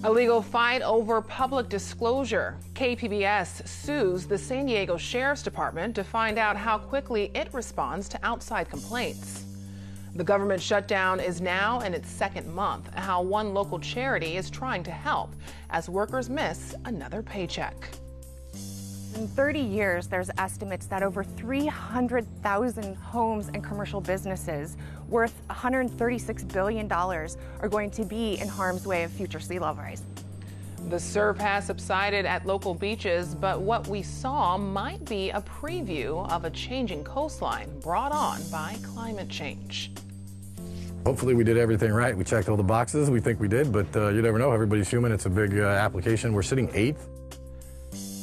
A legal fight over public disclosure. KPBS sues the San Diego Sheriff's Department to find out how quickly it responds to outside complaints. The government shutdown is now in its second month. How one local charity is trying to help as workers miss another paycheck. In 30 years, there's estimates that over 300,000 homes and commercial businesses worth $136 billion are going to be in harm's way of future sea level rise. The surf has subsided at local beaches, but what we saw might be a preview of a changing coastline brought on by climate change. Hopefully we did everything right. We checked all the boxes. We think we did, but you never know. Everybody's human. It's a big application. We're sitting 8th.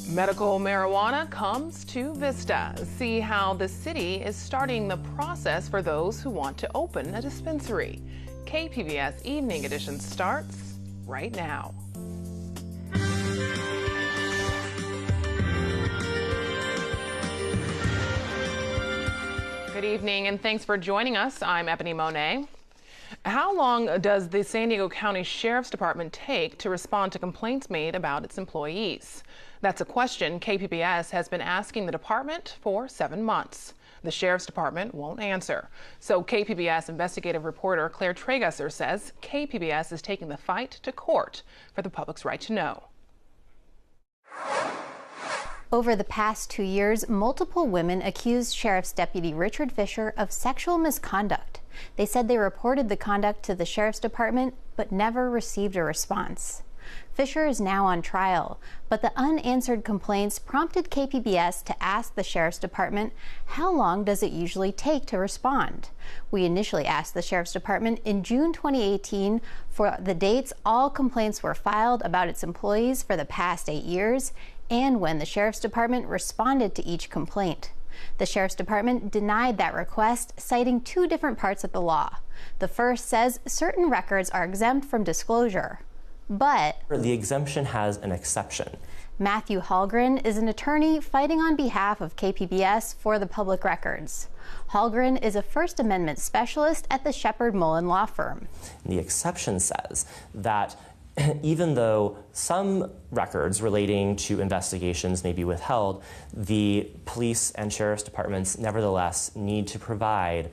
Medical marijuana comes to Vista. See how the city is starting the process for those who want to open a dispensary. KPBS Evening Edition starts right now. Good evening and thanks for joining us. I'm Ebone Monet. How long does the San Diego County Sheriff's Department take to respond to complaints made about its employees? That's a question KPBS has been asking the department for 7 months. The Sheriff's Department won't answer. So KPBS investigative reporter Claire Tragesser says KPBS is taking the fight to court for the public's right to know. Over the past 2 years, multiple women accused Sheriff's Deputy Richard Fisher of sexual misconduct. They said they reported the conduct to the Sheriff's Department, but never received a response. Fisher is now on trial, but the unanswered complaints prompted KPBS to ask the Sheriff's Department, how long does it usually take to respond? We initially asked the Sheriff's Department in June 2018 for the dates all complaints were filed about its employees for the past 8 years and when the Sheriff's Department responded to each complaint. The Sheriff's Department denied that request, citing 2 different parts of the law. The first says certain records are exempt from disclosure, but the exemption has an exception. Matthew Hallgren is an attorney fighting on behalf of KPBS for the public records. Hallgren is a First Amendment specialist at the Shepard Mullen law firm. The exception says that even though some records relating to investigations may be withheld, the police and sheriff's departments nevertheless need to provide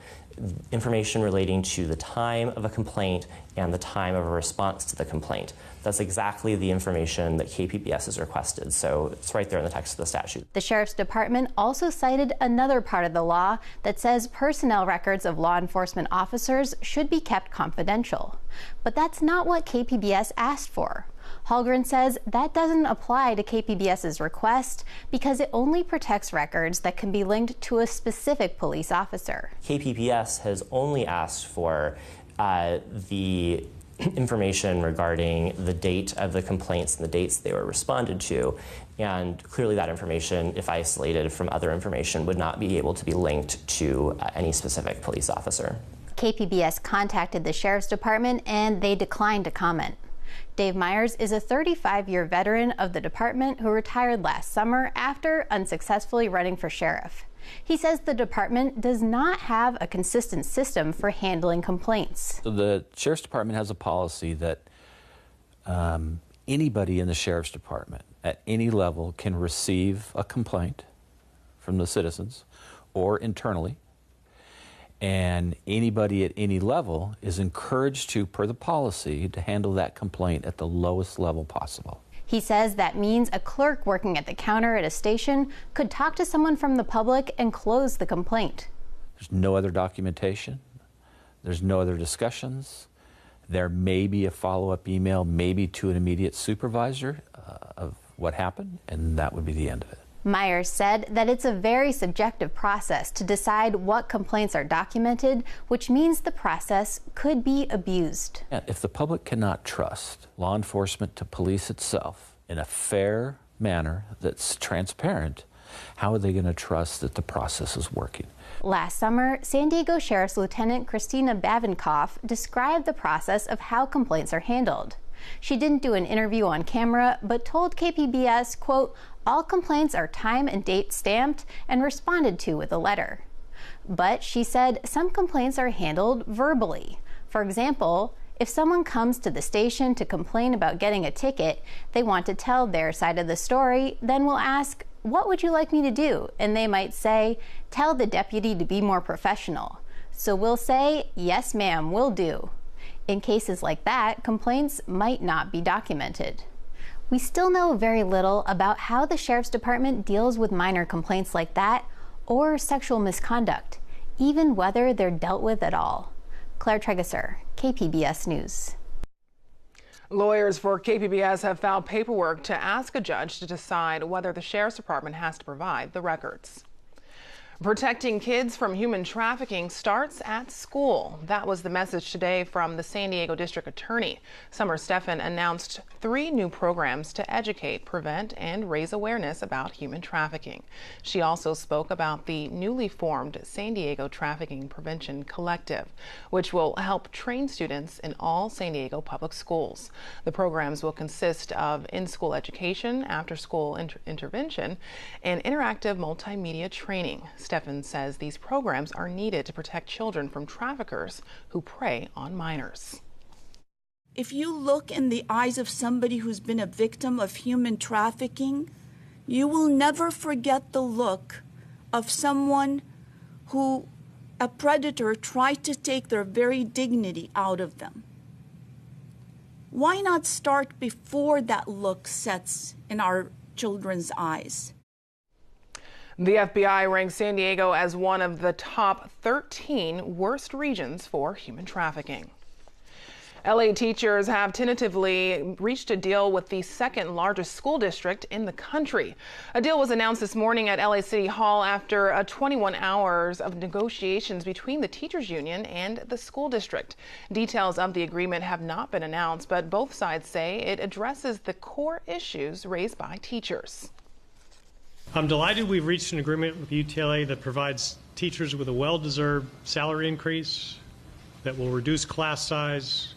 information relating to the time of a complaint and the time of a response to the complaint. That's exactly the information that KPBS has requested, so it's right there in the text of the statute. The Sheriff's Department also cited another part of the law that says personnel records of law enforcement officers should be kept confidential. But that's not what KPBS asked for. Hallgren says that doesn't apply to KPBS's request because it only protects records that can be linked to a specific police officer. KPBS has only asked for the information regarding the date of the complaints and the dates they were responded to, and clearly that information, if isolated from other information, would not be able to be linked to any specific police officer. KPBS contacted the Sheriff's Department and they declined to comment. Dave Myers is a 35-year veteran of the department who retired last summer after unsuccessfully running for sheriff. He says the department does not have a consistent system for handling complaints. So the Sheriff's Department has a policy that anybody in the Sheriff's Department at any level can receive a complaint from the citizens or internally, and anybody at any level is encouraged to, per the policy, to handle that complaint at the lowest level possible. He says that means a clerk working at the counter at a station could talk to someone from the public and close the complaint. There's no other documentation. There's no other discussions. There may be a follow-up email, maybe to an immediate supervisor of what happened, and that would be the end of it. Myers said that it's a very subjective process to decide what complaints are documented, which means the process could be abused. If the public cannot trust law enforcement to police itself in a fair manner that's transparent, how are they going to trust that the process is working? Last summer, San Diego Sheriff's Lieutenant Christina Bavinkoff described the process of how complaints are handled. She didn't do an interview on camera, but told KPBS, quote, all complaints are time and date stamped and responded to with a letter. But she said some complaints are handled verbally. For example, If someone comes to the station to complain about getting a ticket, they want to tell their side of the story, then we'll ask, "What would you like me to do?" And they might say, "Tell the deputy to be more professional." So we'll say, "Yes, ma'am, will do." In cases like that, complaints might not be documented. We still know very little about how the Sheriff's Department deals with minor complaints like that or sexual misconduct, even whether they're dealt with at all. Claire Tregesser, KPBS News. Lawyers for KPBS have filed paperwork to ask a judge to decide whether the Sheriff's Department has to provide the records. Protecting kids from human trafficking starts at school. That was the message today from the San Diego District Attorney. Summer Stephan announced 3 new programs to educate, prevent, and raise awareness about human trafficking. She also spoke about the newly formed San Diego Trafficking Prevention Collective, which will help train students in all San Diego public schools. The programs will consist of in-school education, after-school intervention, and interactive multimedia training. Stephan says these programs are needed to protect children from traffickers who prey on minors. If you look in the eyes of somebody who's been a victim of human trafficking, you will never forget the look of someone who a predator tried to take their very dignity out of them. Why not start before that look sets in our children's eyes? The FBI ranks San Diego as one of the top 13 worst regions for human trafficking. LA teachers have tentatively reached a deal with the second largest school district in the country. A deal was announced this morning at LA City Hall after 21 hours of negotiations between the teachers union and the school district. Details of the agreement have not been announced, but both sides say it addresses the core issues raised by teachers. I'm delighted we've reached an agreement with UTLA that provides teachers with a well-deserved salary increase that will reduce class size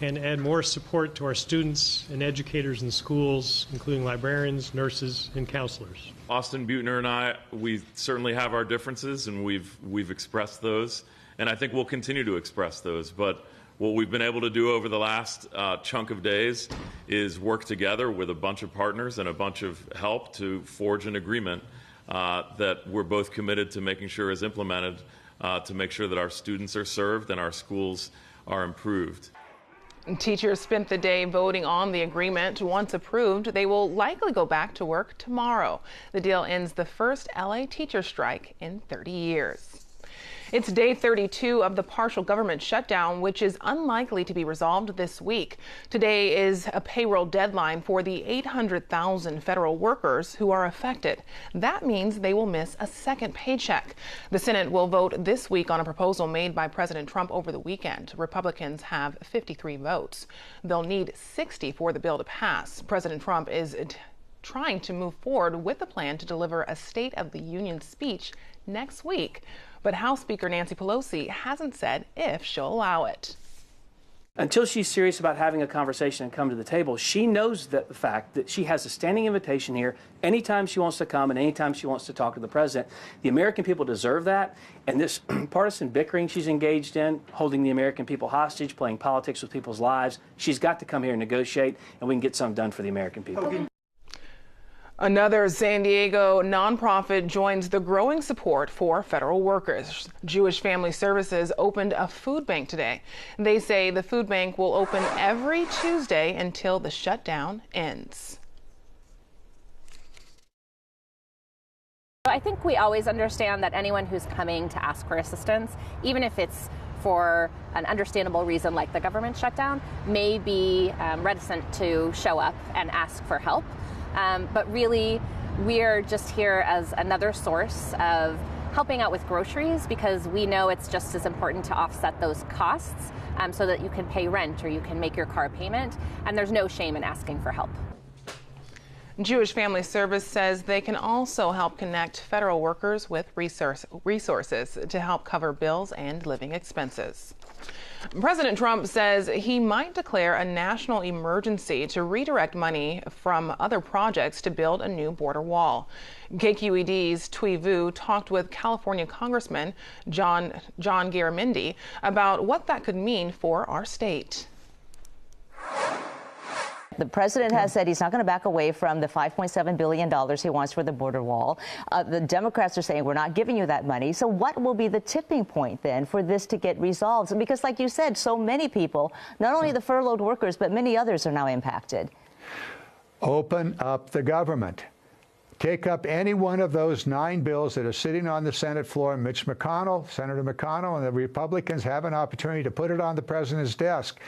and add more support to our students and educators in schools, including librarians, nurses, and counselors. Austin Buettner and I, we certainly have our differences, and we've expressed those, and I think we'll continue to express those. But what we've been able to do over the last chunk of days is work together with a bunch of partners and a bunch of help to forge an agreement that we're both committed to making sure is implemented to make sure that our students are served and our schools are improved. Teachers spent the day voting on the agreement. Once approved, they will likely go back to work tomorrow. The deal ends the first LA teacher strike in 30 years. It's day 32 of the partial government shutdown, which is unlikely to be resolved this week. Today is a payroll deadline for the 800,000 federal workers who are affected. That means they will miss a second paycheck. The Senate will vote this week on a proposal made by President Trump over the weekend. Republicans have 53 votes. They'll need 60 for the bill to pass. President Trump is trying to move forward with a plan to deliver a State of the Union speech next week. But House Speaker Nancy Pelosi hasn't said if she'll allow it. Until she's serious about having a conversation and come to the table, she knows that the fact that she has a standing invitation here anytime she wants to come and anytime she wants to talk to the president. The American people deserve that, and this partisan bickering she's engaged in, holding the American people hostage, playing politics with people's lives, she's got to come here and negotiate, and we can get something done for the American people. Another San Diego nonprofit joins the growing support for federal workers. Jewish Family Services opened a food bank today. They say the food bank will open every Tuesday until the shutdown ends. I think we always understand that anyone who's coming to ask for assistance, even if it's for an understandable reason like the government shutdown, may be reticent to show up and ask for help. But really, we're just here as another source of helping out with groceries, because we know it's just as important to offset those costs so that you can pay rent or you can make your car payment, and there's no shame in asking for help. Jewish Family Service says they can also help connect federal workers with resources to help cover bills and living expenses. President Trump says he might declare a national emergency to redirect money from other projects to build a new border wall. KQED's Thuy Vu talked with California Congressman John Garamendi about what that could mean for our state. The president has said he's not going to back away from the $5.7 billion he wants for the border wall. The Democrats are saying we're not giving you that money. So what will be the tipping point then for this to get resolved? Because like you said, so many people, not only the furloughed workers, but many others are now impacted. Open up the government. Take up any one of those 9 bills that are sitting on the Senate floor. Senator McConnell, and the Republicans have an opportunity to put it on the president's desk.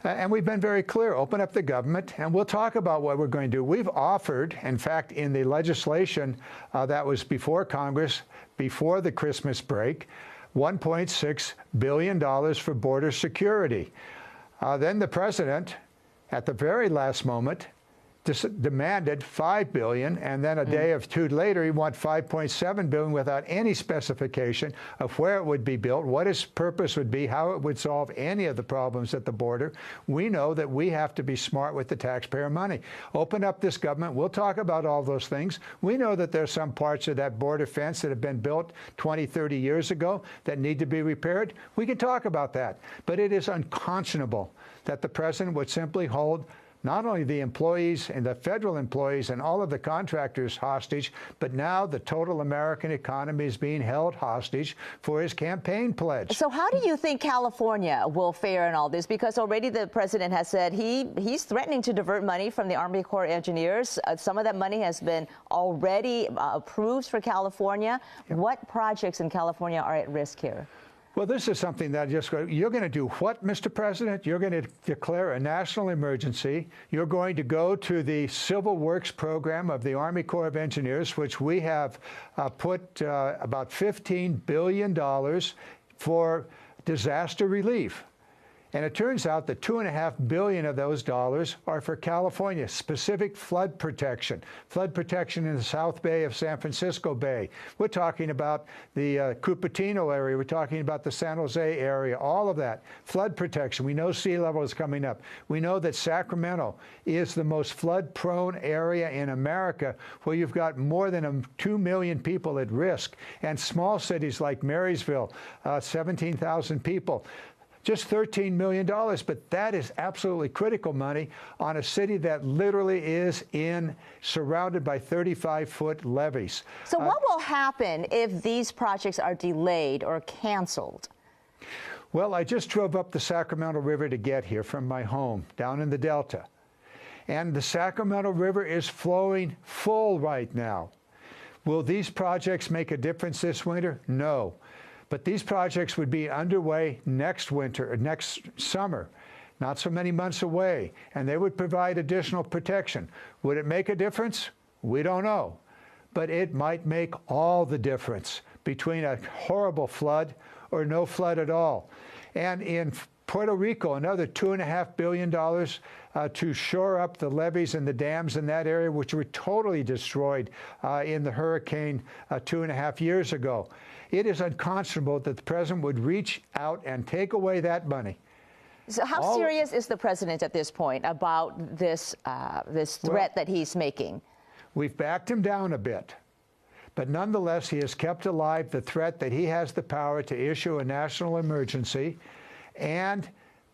And we've been very clear, open up the government, and we'll talk about what we're going to do. We've offered, in fact, in the legislation that was before Congress, before the Christmas break, $1.6 billion for border security. Then the president, at the very last moment, demanded $5 billion, and then a day or two later, he wanted $5.7 billion without any specification of where it would be built, what its purpose would be, how it would solve any of the problems at the border. We know that we have to be smart with the taxpayer money. Open up this government. We'll talk about all those things. We know that there's some parts of that border fence that have been built 20, 30 years ago that need to be repaired. We can talk about that. But it is unconscionable that the president would simply hold not only the employees and the federal employees and all of the contractors hostage, but now the total American economy is being held hostage for his campaign pledge. So how do you think California will fare in all this? Because already the president has said he's threatening to divert money from the Army Corps of Engineers. Some of that money has been already approved for California. Yeah. What projects in California are at risk here? Well, this is something that you're going to do what, Mr. President? You're going to declare a national emergency. You're going to go to the Civil Works program of the Army Corps of Engineers, which we have put about $15 billion for disaster relief. And it turns out that $2.5 billion of those dollars are for California, specific flood protection in the South Bay of San Francisco Bay. We're talking about the Cupertino area. We're talking about the San Jose area, all of that. Flood protection. We know sea level is coming up. We know that Sacramento is the most flood-prone area in America, where you've got more than 2 million people at risk. And small cities like Marysville, 17,000 people. Just $13 million, but that is absolutely critical money on a city that literally is surrounded by 35-foot levees. So what will happen if these projects are delayed or canceled? Well, I just drove up the Sacramento River to get here from my home down in the Delta. And the Sacramento River is flowing full right now. Will these projects make a difference this winter? No. But these projects would be underway next winter or next summer, not so many months away, and they would provide additional protection. Would it make a difference? We don't know. But it might make all the difference between a horrible flood or no flood at all. And in Puerto Rico, another $2.5 billion to shore up the levees and the dams in that area, which were totally destroyed in the hurricane 2.5 years ago. It is unconscionable that the president would reach out and take away that money. So how serious is the president at this point about this threat that he's making? We've backed him down a bit. But nonetheless, he has kept alive the threat that he has the power to issue a national emergency. And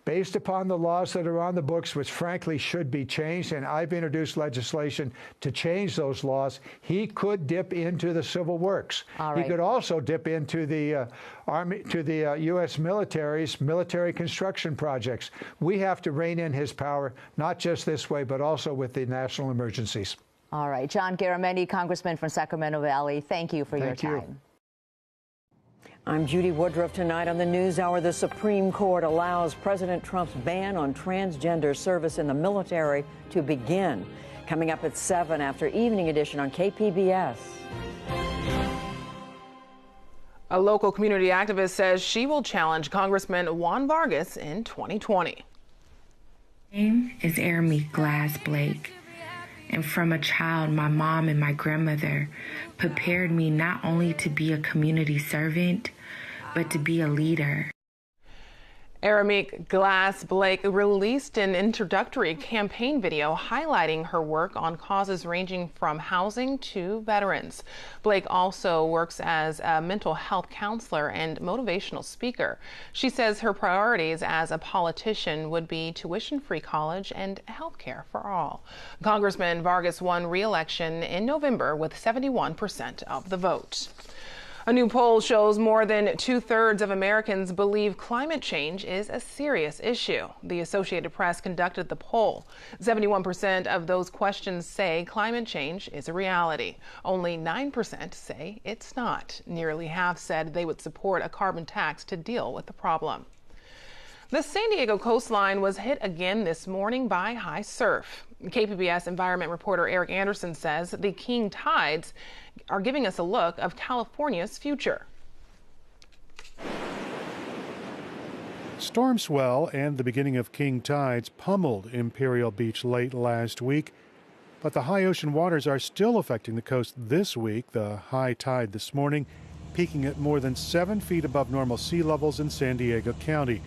based upon the laws that are on the books, which frankly should be changed, and I've introduced legislation to change those laws, he could dip into the civil works. He could also dip into the U.S. military's military construction projects. We have to rein in his power, not just this way, but also with the national emergencies. All right. John Garamendi, Congressman from Sacramento Valley, thank you for your time. I'm Judy Woodruff. Tonight on the NewsHour, the Supreme Court allows President Trump's ban on transgender service in the military to begin. Coming up at 7 after Evening Edition on KPBS. A local community activist says she will challenge Congressman Juan Vargas in 2020. My name is Arameek Glass Blake. And from a child, my mom and my grandmother prepared me not only to be a community servant, but to be a leader. Aramik Glass Blake released an introductory campaign video highlighting her work on causes ranging from housing to veterans. Blake also works as a mental health counselor and motivational speaker. She says her priorities as a politician would be tuition-free college and health care for all. Congressman Vargas won re-election in November with 71% of the vote. A new poll shows more than 2/3 of Americans believe climate change is a serious issue. The Associated Press conducted the poll. 71% of those questions say climate change is a reality. Only 9% say it's not. Nearly half said they would support a carbon tax to deal with the problem. The San Diego coastline was hit again this morning by high surf. KPBS environment reporter Eric Anderson says the king tides are giving us a look of California's future. Storm swell and the beginning of king tides pummeled Imperial Beach late last week, but the high ocean waters are still affecting the coast this week. The high tide this morning peaking at more than 7 feet above normal sea levels in San Diego County.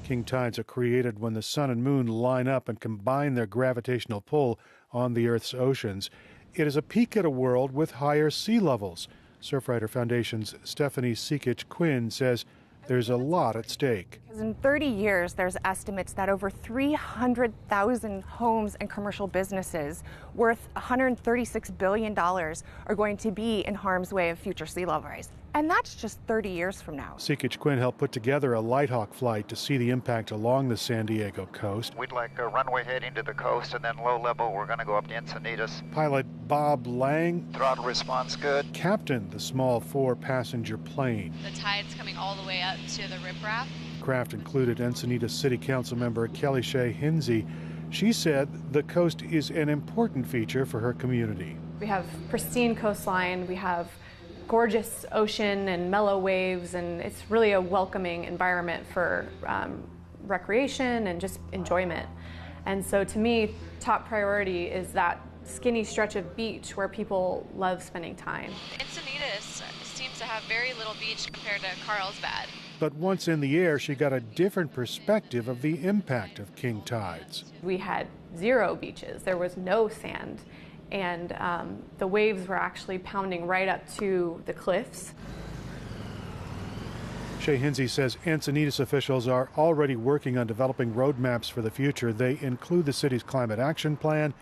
King tides are created when the sun and moon line up and combine their gravitational pull on the Earth's oceans. It is a peek at a world with higher sea levels. Surfrider Foundation's Stephanie Seekich-Quinn says there's a lot at stake. In 30 years, there's estimates that over 300,000 homes and commercial businesses worth $136 billion are going to be in harm's way of future sea level rise. And that's just 30 years from now. Seekich-Quinn helped put together a Lighthawk flight to see the impact along the San Diego coast. We'd like a runway heading to the coast, and then low level, we're going to go up to Encinitas. Pilot Bob Lang, throttle response good, captained the small 4-passenger plane. The tide's coming all the way up to the riprap. Craft included Encinitas City Council member Kelly Shea Hinsey. She said the coast is an important feature for her community. We have pristine coastline, we have gorgeous ocean and mellow waves, and it's really a welcoming environment for recreation and just enjoyment. And so to me, top priority is that skinny stretch of beach where people love spending time. Encinitas seems to have very little beach compared to Carlsbad. But once in the air, she got a different perspective of the impact of king tides. We had 0 beaches. There was no sand. And the waves were actually pounding right up to the cliffs. Shea Hinsey says Encinitas officials are already working on developing roadmaps for the future. They include the city's climate action plan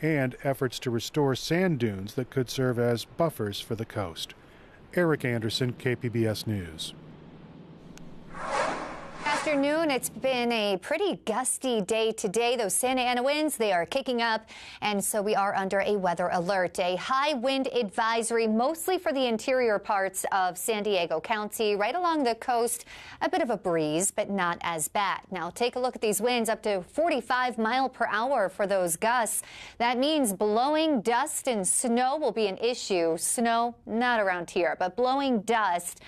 and efforts to restore sand dunes that could serve as buffers for the coast. Eric Anderson, KPBS News. Afternoon. It's been a pretty gusty day today. Those Santa Ana winds, they are kicking up, and so we are under a weather alert. A high wind advisory mostly for the interior parts of San Diego County. Right along the coast, a bit of a breeze, but not as bad. Now take a look at these winds, up to 45 miles per hour for those gusts. That means blowing dust and snow will be an issue. Snow, not around here, but blowing dust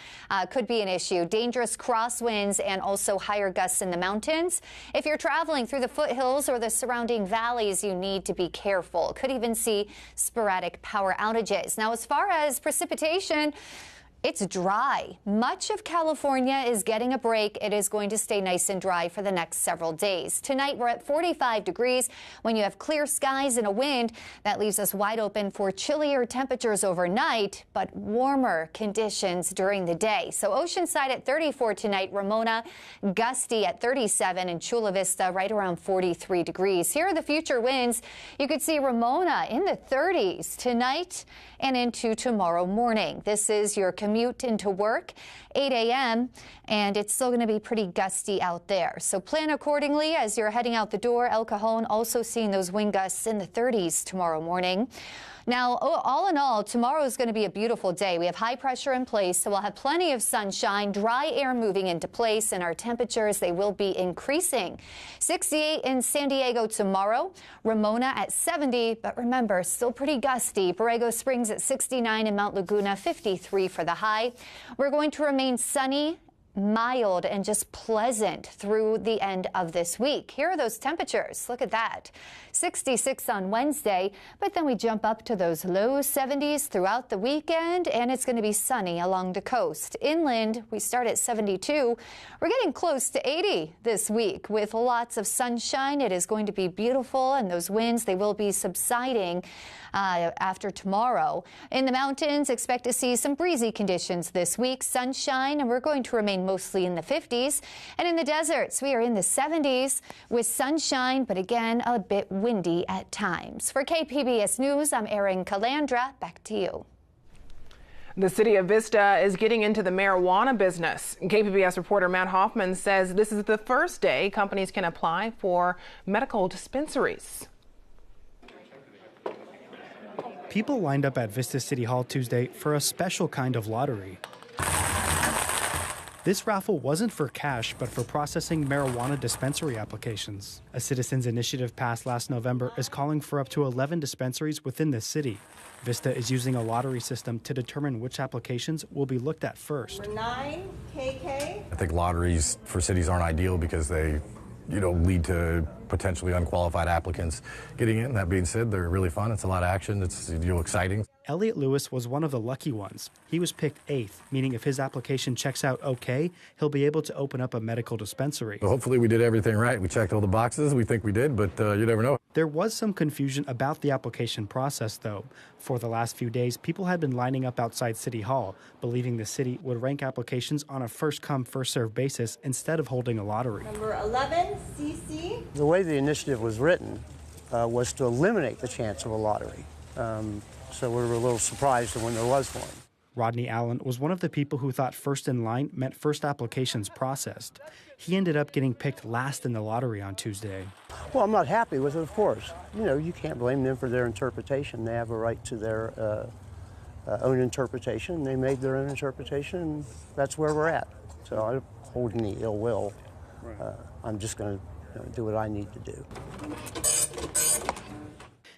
could be an issue. Dangerous crosswinds and also higher gusts in the mountains. If you're traveling through the foothills or the surrounding valleys, you need to be careful. Could even see sporadic power outages. Now, as far as precipitation, it's dry. Much of California is getting a break. It is going to stay nice and dry for the next several days. Tonight, we're at 45 degrees. When you have clear skies and a wind, that leaves us wide open for chillier temperatures overnight, but warmer conditions during the day. So Oceanside at 34 tonight, Ramona gusty at 37, and Chula Vista right around 43 degrees. Here are the future winds. You could see Ramona in the 30s tonight and into tomorrow morning. This is your commute into work, 8 a.m., and it's still going to be pretty gusty out there. So plan accordingly as you're heading out the door. El Cajon also seeing those wind gusts in the 30s tomorrow morning. Now, all in all, tomorrow is going to be a beautiful day. We have high pressure in place, so we'll have plenty of sunshine, dry air moving into place, and our temperatures, they will be increasing. 68 in San Diego tomorrow, Ramona at 70, but remember, still pretty gusty. Borrego Springs at 69 and Mount Laguna 53 for the high. We're going to remain sunny mild and just pleasant through the end of this week. Here are those temperatures. Look at that. 66 on Wednesday, but then we jump up to those low 70s throughout the weekend, and it's going to be sunny along the coast. Inland, we start at 72. We're getting close to 80 this week with lots of sunshine. It is going to be beautiful, and those winds, they will be subsiding after tomorrow. In the mountains, expect to see some breezy conditions this week, sunshine, and we're going to remain mostly in the 50s. And in the deserts, we are in the 70s with sunshine, but again, a bit windy at times. For KPBS News, I'm Erin Calandra. Back to you. The city of Vista is getting into the marijuana business. KPBS reporter Matt Hoffman says this is the first day companies can apply for medical dispensaries. People lined up at Vista City Hall Tuesday for a special kind of lottery. This raffle wasn't for cash, but for processing marijuana dispensary applications. A citizens' initiative passed last November is calling for up to 11 dispensaries within the city. Vista is using a lottery system to determine which applications will be looked at first. 9 KK. I think lotteries for cities aren't ideal because they, lead to potentially unqualified applicants getting in. That being said, they're really fun. It's a lot of action. It's exciting. Elliot Lewis was one of the lucky ones. He was picked 8th, meaning if his application checks out okay, he'll be able to open up a medical dispensary. So hopefully we did everything right. We checked all the boxes. We think we did, but you never know. There was some confusion about the application process, though. For the last few days, people had been lining up outside City Hall, believing the city would rank applications on a first-come, first-served basis instead of holding a lottery. Number 11, CC. The way the initiative was written was to eliminate the chance of a lottery. So we were a little surprised when there was one. Rodney Allen was one of the people who thought first in line meant first applications processed. He ended up getting picked last in the lottery on Tuesday. Well, I'm not happy with it, of course. You can't blame them for their interpretation. They have a right to their own interpretation. They made their own interpretation, and that's where we're at. So I don't hold any ill will. I'm just going to do what I need to do.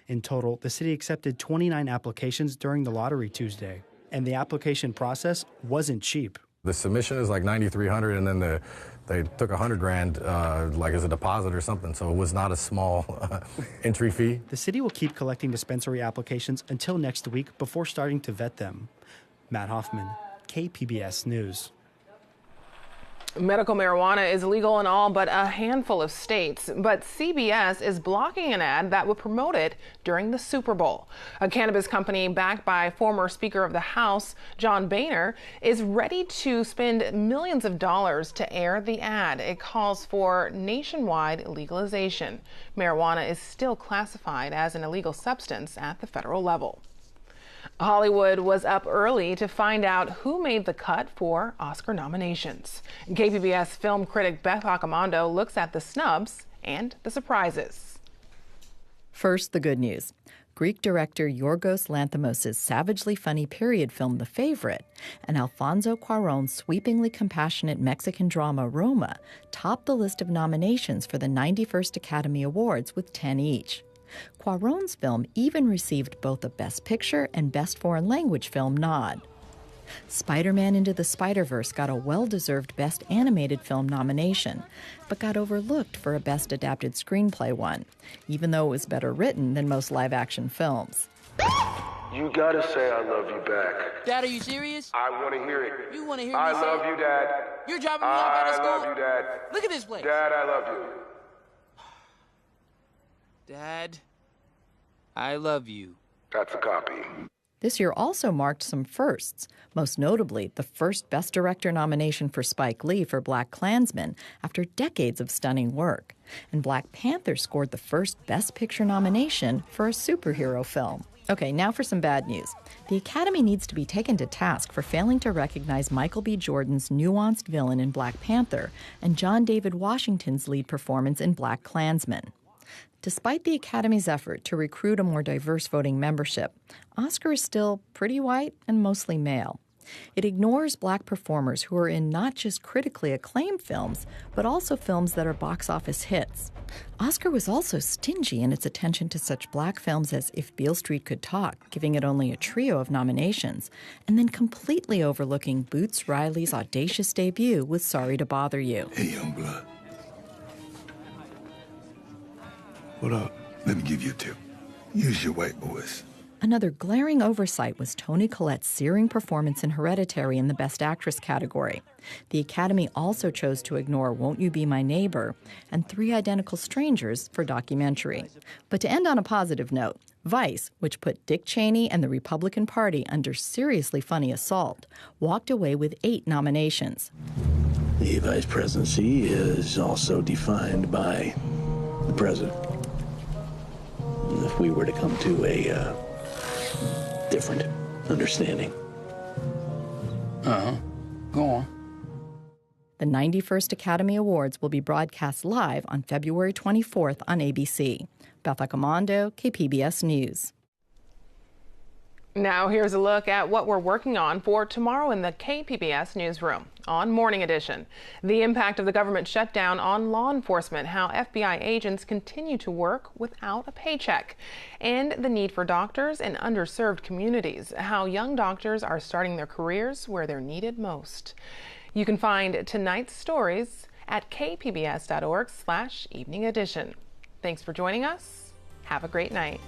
In total, the city accepted 29 applications during the lottery Tuesday, and the application process wasn't cheap. The submission is like $9,300, and then they took $100,000 like as a deposit or something, so it was not a small entry fee. The city will keep collecting dispensary applications until next week before starting to vet them. Matt Hoffman, KPBS News. Medical marijuana is legal in all but a handful of states, but CBS is blocking an ad that would promote it during the Super Bowl. A cannabis company backed by former Speaker of the House, John Boehner, is ready to spend millions of dollars to air the ad. It calls for nationwide legalization. Marijuana is still classified as an illegal substance at the federal level. Hollywood was up early to find out who made the cut for Oscar nominations. KPBS film critic Beth Accomando looks at the snubs and the surprises. First, the good news. Greek director Yorgos Lanthimos' savagely funny period film The Favorite and Alfonso Cuarón's sweepingly compassionate Mexican drama Roma topped the list of nominations for the 91st Academy Awards with 10 each. Cuarón's film even received both a Best Picture and Best Foreign Language Film nod. Spider-Man Into the Spider-Verse got a well-deserved Best Animated Film nomination, but got overlooked for a Best Adapted Screenplay one, even though it was better written than most live-action films. You gotta say I love you back. Dad, are you serious? I want to hear it. You want to hear me I say love it? you, Dad. You're dropping me off out of school? I love you, Dad. Look at this place. Dad, I love you. Dad, I love you. That's a copy. This year also marked some firsts, most notably the first Best Director nomination for Spike Lee for BlacKkKlansman after decades of stunning work. And Black Panther scored the first Best Picture nomination for a superhero film. Okay, now for some bad news. The Academy needs to be taken to task for failing to recognize Michael B. Jordan's nuanced villain in Black Panther and John David Washington's lead performance in BlacKkKlansman. Despite the Academy's effort to recruit a more diverse voting membership, Oscar is still pretty white and mostly male. It ignores black performers who are in not just critically acclaimed films, but also films that are box office hits. Oscar was also stingy in its attention to such black films as If Beale Street Could Talk, giving it only a trio of nominations, and then completely overlooking Boots Riley's audacious debut with Sorry to Bother You. Hey, young blood. What up? Let me give you a tip. Use your white boys. Another glaring oversight was Toni Collette's searing performance in Hereditary in the Best Actress category. The Academy also chose to ignore Won't You Be My Neighbor and Three Identical Strangers for documentary. But to end on a positive note, Vice, which put Dick Cheney and the Republican Party under seriously funny assault, walked away with 8 nominations. The vice presidency is also defined by the president. If we were to come to a different understanding. Go on. The 91st Academy Awards will be broadcast live on February 24th on ABC. Beth Accomando, KPBS News. Now here's a look at what we're working on for tomorrow in the KPBS newsroom. On Morning Edition, the impact of the government shutdown on law enforcement, how FBI agents continue to work without a paycheck, and the need for doctors in underserved communities, how young doctors are starting their careers where they're needed most. You can find tonight's stories at kpbs.org/evening edition. Thanks for joining us. Have a great night.